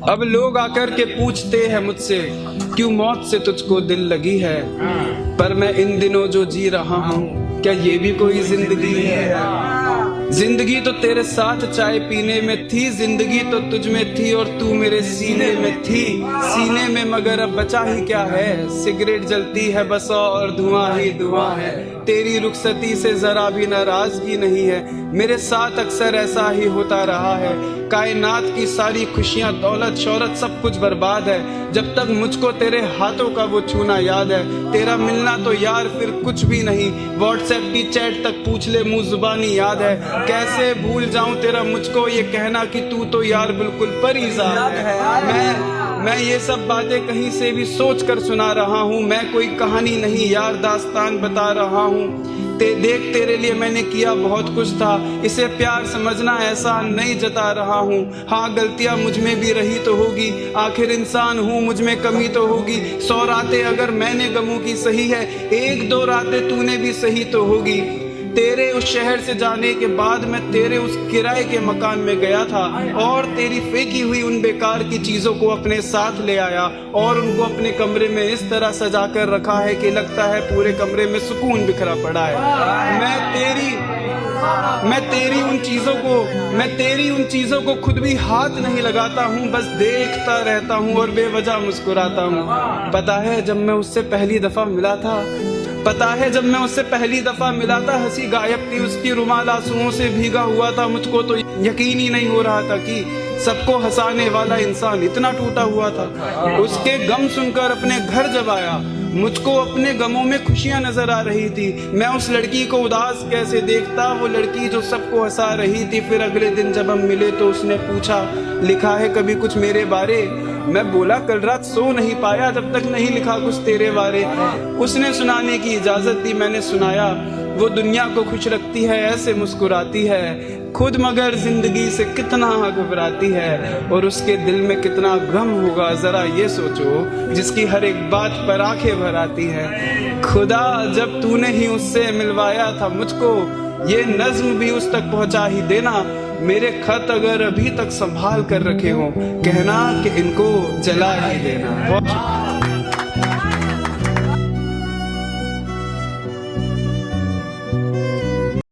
अब लोग आकर के पूछते हैं मुझसे क्यों मौत से तुझको दिल लगी है, पर मैं इन दिनों जो जी रहा हूँ क्या ये भी कोई जिंदगी है। जिंदगी तो तेरे साथ चाय पीने में थी, जिंदगी तो तुझ में थी और तू मेरे सीने में थी। सीने में मगर अब बचा ही क्या है, सिगरेट जलती है बस और धुआं ही धुआं है। तेरी रुखसती से जरा भी नाराजगी नहीं है, मेरे साथ अक्सर ऐसा ही होता रहा है। कायनात की सारी खुशियां दौलत शौहरत सब कुछ बर्बाद है, जब तक मुझको तेरे हाथों का वो छूना याद है। तेरा मिलना तो यार फिर कुछ भी नहीं, व्हाट्सएप की चैट तक पूछ ले मुंह जुबानी याद है। कैसे भूल जाऊं तेरा मुझको ये कहना कि तू तो यार बिल्कुल परेशान है। मैं ये सब बातें कहीं से भी सोच कर सुना रहा हूँ, मैं कोई कहानी नहीं यार दास्तान बता रहा हूँ। देख तेरे लिए मैंने किया बहुत कुछ था, इसे प्यार समझना ऐसा नहीं जता रहा हूँ। हाँ गलतियाँ मुझ में भी रही तो होगी, आखिर इंसान हूँ मुझ में कमी तो होगी। 100 रातें अगर मैंने गमों की सही है, 1-2 रातें तूने भी सही तो होगी। तेरे उस शहर से जाने के बाद मैं तेरे उस किराए के मकान में गया था और तेरी फेंकी हुई उन बेकार की चीजों को अपने साथ ले आया और उनको अपने कमरे में इस तरह सजा कर रखा है कि लगता है पूरे कमरे में सुकून बिखरा पड़ा है। मैं तेरी उन चीजों को खुद भी हाथ नहीं लगाता हूँ, बस देखता रहता हूँ और बेवजह मुस्कुराता हूँ। पता है जब मैं उससे पहली दफा मिला था हंसी गायब थी उसकी, रुमाल आंसुओं से भीगा हुआ था। मुझको तो यकीन ही नहीं हो रहा था कि सबको हंसाने वाला इंसान इतना टूटा हुआ था। उसके गम सुनकर अपने घर जब आया, मुझको अपने गमों में खुशियां नजर आ रही थी। मैं उस लड़की को उदास कैसे देखता, वो लड़की जो सबको हंसा रही थी। फिर अगले दिन जब हम मिले तो उसने पूछा लिखा है कभी कुछ मेरे बारे। मैं बोला कल रात सो नहीं पाया जब तक नहीं लिखा कुछ तेरे बारे। उसने सुनाने की इजाजत दी, मैंने सुनाया। वो दुनिया को खुश रखती है ऐसे मुस्कुराती है, खुद मगर जिंदगी से कितना घबराती है। और उसके दिल में कितना गम होगा जरा ये सोचो, जिसकी हर एक बात पर आंखें भर आती है। खुदा जब तूने ही उससे मिलवाया था मुझको, ये नज्म भी उस तक पहुंचा ही देना। मेरे खत अगर अभी तक संभाल कर रखे हो, कहना कि इनको जला ही देना।